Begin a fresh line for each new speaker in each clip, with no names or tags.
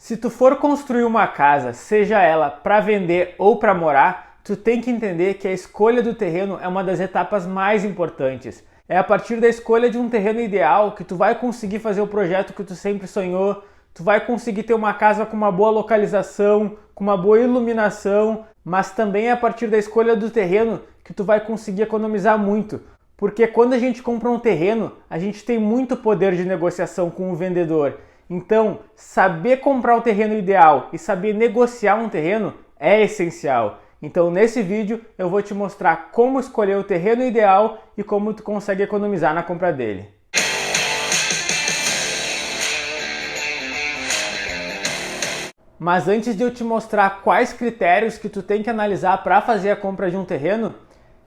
Se tu for construir uma casa, seja ela para vender ou para morar, tu tem que entender que a escolha do terreno é uma das etapas mais importantes. É a partir da escolha de um terreno ideal que tu vai conseguir fazer o projeto que tu sempre sonhou, tu vai conseguir ter uma casa com uma boa localização, com uma boa iluminação, mas também é a partir da escolha do terreno que tu vai conseguir economizar muito. Porque quando a gente compra um terreno, a gente tem muito poder de negociação com o vendedor. Então, saber comprar o terreno ideal e saber negociar um terreno é essencial. Então, nesse vídeo, eu vou te mostrar como escolher o terreno ideal e como tu consegue economizar na compra dele. Mas antes de eu te mostrar quais critérios que tu tem que analisar para fazer a compra de um terreno,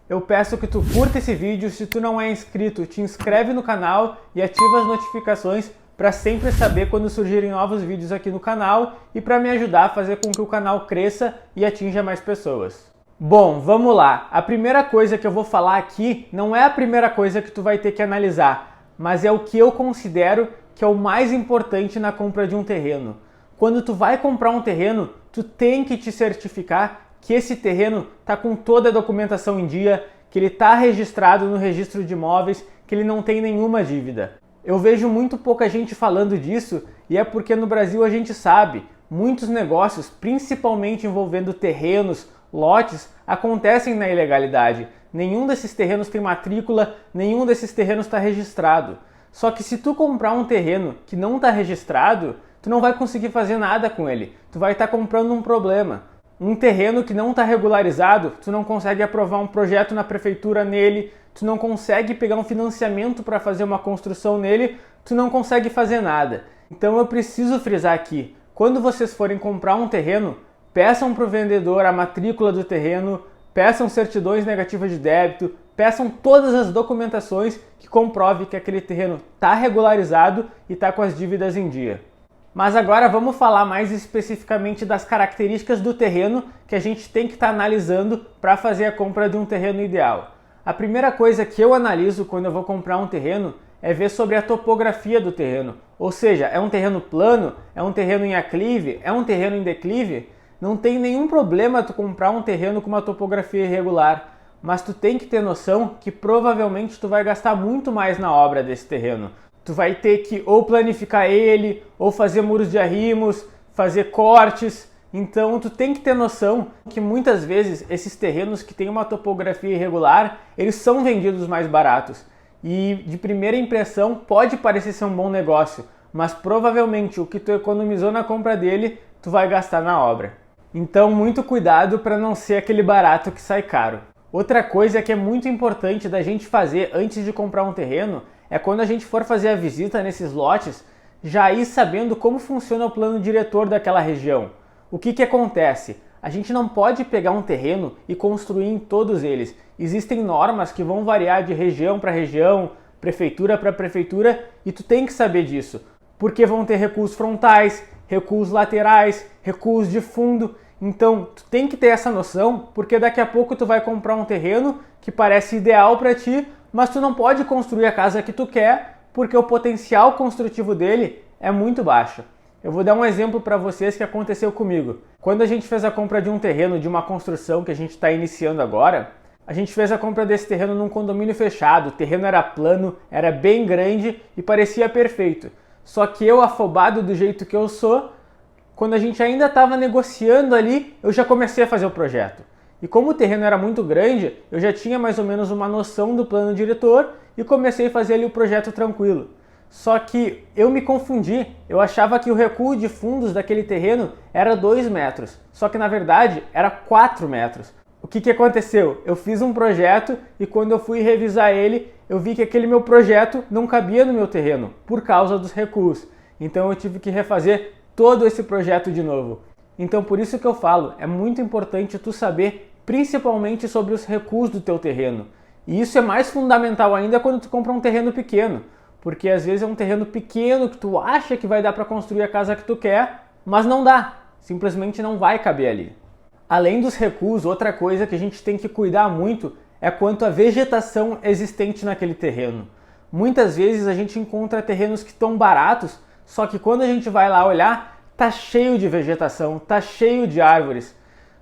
eu peço que tu curta esse vídeo. Se tu não é inscrito, te inscreve no canal e ativa as notificações para sempre saber quando surgirem novos vídeos aqui no canal e para me ajudar a fazer com que o canal cresça e atinja mais pessoas. Bom, vamos lá. A primeira coisa que eu vou falar aqui não é a primeira coisa que tu vai ter que analisar, mas é o que eu considero que é o mais importante na compra de um terreno. Quando tu vai comprar um terreno, tu tem que te certificar que esse terreno está com toda a documentação em dia, que ele está registrado no registro de imóveis, que ele não tem nenhuma dívida. Eu vejo muito pouca gente falando disso e é porque no Brasil a gente sabe, muitos negócios, principalmente envolvendo terrenos, lotes, acontecem na ilegalidade. Nenhum desses terrenos tem matrícula, nenhum desses terrenos está registrado. Só que se tu comprar um terreno que não está registrado, tu não vai conseguir fazer nada com ele. Tu vai estar comprando um problema. Um terreno que não está regularizado, tu não consegue aprovar um projeto na prefeitura nele, tu não consegue pegar um financiamento para fazer uma construção nele, tu não consegue fazer nada. Então eu preciso frisar aqui, quando vocês forem comprar um terreno, peçam para o vendedor a matrícula do terreno, peçam certidões negativas de débito, peçam todas as documentações que comprovem que aquele terreno está regularizado e está com as dívidas em dia. Mas agora vamos falar mais especificamente das características do terreno que a gente tem que estar analisando para fazer a compra de um terreno ideal. A primeira coisa que eu analiso quando eu vou comprar um terreno é ver sobre a topografia do terreno. Ou seja, é um terreno plano, é um terreno em aclive, é um terreno em declive. Não tem nenhum problema tu comprar um terreno com uma topografia irregular, mas tu tem que ter noção que provavelmente tu vai gastar muito mais na obra desse terreno. Tu vai ter que ou planificar ele, ou fazer muros de arrimos, fazer cortes. Então tu tem que ter noção que muitas vezes esses terrenos que têm uma topografia irregular, eles são vendidos mais baratos. E de primeira impressão pode parecer ser um bom negócio, mas provavelmente o que tu economizou na compra dele, tu vai gastar na obra. Então muito cuidado para não ser aquele barato que sai caro. Outra coisa que é muito importante da gente fazer antes de comprar um terreno é quando a gente for fazer a visita nesses lotes, já ir sabendo como funciona o plano diretor daquela região. O que acontece? A gente não pode pegar um terreno e construir em todos eles. Existem normas que vão variar de região para região, prefeitura para prefeitura, e tu tem que saber disso. Porque vão ter recuos frontais, recuos laterais, recuos de fundo. Então, tu tem que ter essa noção, porque daqui a pouco tu vai comprar um terreno que parece ideal para ti, mas tu não pode construir a casa que tu quer, porque o potencial construtivo dele é muito baixo. Eu vou dar um exemplo para vocês que aconteceu comigo. Quando a gente fez a compra de um terreno, de uma construção que a gente está iniciando agora, a gente fez a compra desse terreno num condomínio fechado, o terreno era plano, era bem grande e parecia perfeito. Só que eu, afobado do jeito que eu sou, quando a gente ainda estava negociando ali, eu já comecei a fazer o projeto. E como o terreno era muito grande, eu já tinha mais ou menos uma noção do plano diretor e comecei a fazer ali o projeto tranquilo. Só que eu me confundi, eu achava que o recuo de fundos daquele terreno era 2 metros, só que na verdade era 4 metros. O que aconteceu? Eu fiz um projeto e quando eu fui revisar ele, eu vi que aquele meu projeto não cabia no meu terreno, por causa dos recuos. Então eu tive que refazer todo esse projeto de novo. Então por isso que eu falo, é muito importante tu saber principalmente sobre os recuos do teu terreno. E isso é mais fundamental ainda quando tu compra um terreno pequeno, porque às vezes é um terreno pequeno que tu acha que vai dar para construir a casa que tu quer, mas não dá, simplesmente não vai caber ali. Além dos recuos, outra coisa que a gente tem que cuidar muito é quanto à vegetação existente naquele terreno. Muitas vezes a gente encontra terrenos que estão baratos, só que quando a gente vai lá olhar, tá cheio de vegetação, tá cheio de árvores.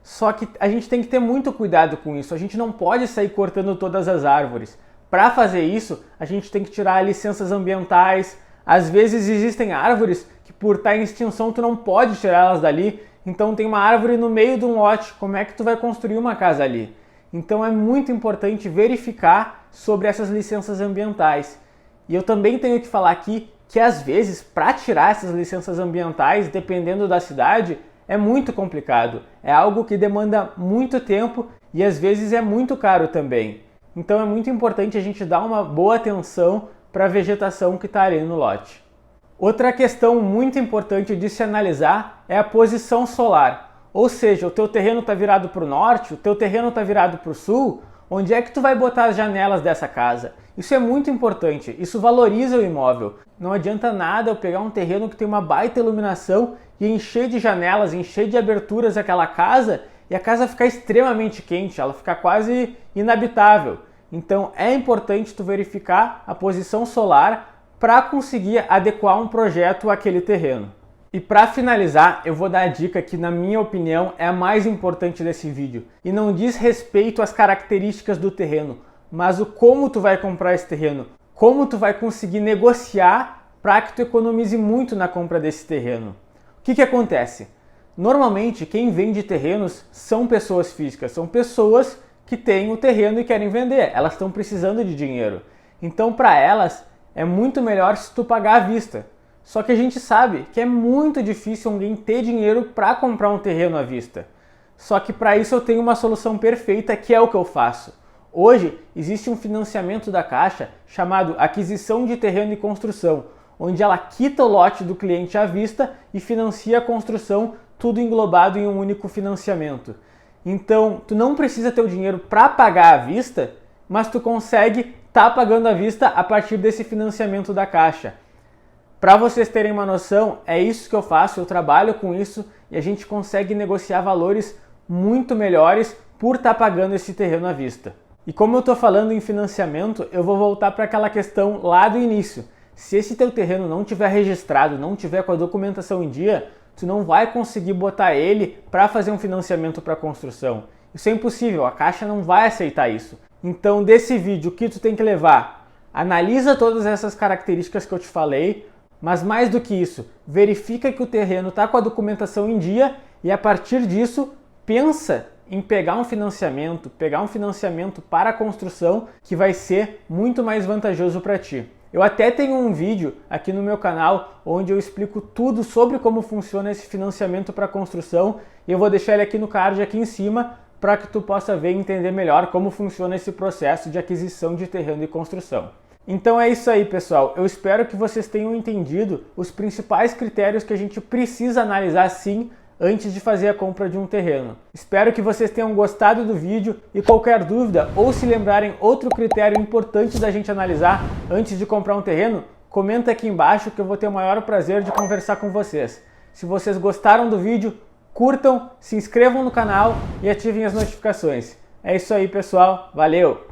Só que a gente tem que ter muito cuidado com isso, a gente não pode sair cortando todas as árvores. Para fazer isso, a gente tem que tirar licenças ambientais. Às vezes existem árvores que por estar em extinção tu não pode tirar elas dali, então tem uma árvore no meio de um lote, como é que tu vai construir uma casa ali? Então é muito importante verificar sobre essas licenças ambientais. E eu também tenho que falar aqui que às vezes para tirar essas licenças ambientais, dependendo da cidade, é muito complicado. É algo que demanda muito tempo e às vezes é muito caro também. Então é muito importante a gente dar uma boa atenção para a vegetação que está ali no lote. Outra questão muito importante de se analisar é a posição solar. Ou seja, o teu terreno está virado para o norte, o teu terreno está virado para o sul, onde é que tu vai botar as janelas dessa casa? Isso é muito importante, isso valoriza o imóvel. Não adianta nada eu pegar um terreno que tem uma baita iluminação e encher de janelas, encher de aberturas aquela casa e a casa ficar extremamente quente, ela ficar quase inabitável. Então é importante tu verificar a posição solar para conseguir adequar um projeto àquele terreno. E para finalizar, eu vou dar a dica que, na minha opinião, é a mais importante desse vídeo. E não diz respeito às características do terreno, mas o como tu vai comprar esse terreno, como tu vai conseguir negociar para que tu economize muito na compra desse terreno. O que acontece? Normalmente, quem vende terrenos são pessoas físicas, são pessoas que têm o terreno e querem vender, elas estão precisando de dinheiro. Então, para elas, é muito melhor se tu pagar à vista. Só que a gente sabe que é muito difícil alguém ter dinheiro para comprar um terreno à vista. Só que para isso eu tenho uma solução perfeita, que é o que eu faço. Hoje existe um financiamento da Caixa chamado Aquisição de Terreno e Construção, onde ela quita o lote do cliente à vista e financia a construção, tudo englobado em um único financiamento. Então, tu não precisa ter o dinheiro para pagar à vista, mas tu consegue estar pagando à vista a partir desse financiamento da Caixa. Para vocês terem uma noção, é isso que eu faço, eu trabalho com isso e a gente consegue negociar valores muito melhores por estar pagando esse terreno à vista. E como eu estou falando em financiamento, eu vou voltar para aquela questão lá do início. Se esse teu terreno não tiver registrado, não tiver com a documentação em dia, tu não vai conseguir botar ele para fazer um financiamento para construção. Isso é impossível, a Caixa não vai aceitar isso. Então, desse vídeo, o que tu tem que levar? Analisa todas essas características que eu te falei, mas mais do que isso, verifica que o terreno está com a documentação em dia e a partir disso, pensa em pegar um financiamento para a construção que vai ser muito mais vantajoso para ti. Eu até tenho um vídeo aqui no meu canal onde eu explico tudo sobre como funciona esse financiamento para construção e eu vou deixar ele aqui no card aqui em cima para que tu possa ver e entender melhor como funciona esse processo de aquisição de terreno e construção. Então é isso aí, pessoal. Eu espero que vocês tenham entendido os principais critérios que a gente precisa analisar sim antes de fazer a compra de um terreno. Espero que vocês tenham gostado do vídeo e qualquer dúvida ou se lembrarem outro critério importante da gente analisar antes de comprar um terreno, comenta aqui embaixo que eu vou ter o maior prazer de conversar com vocês. Se vocês gostaram do vídeo, curtam, se inscrevam no canal e ativem as notificações. É isso aí, pessoal. Valeu!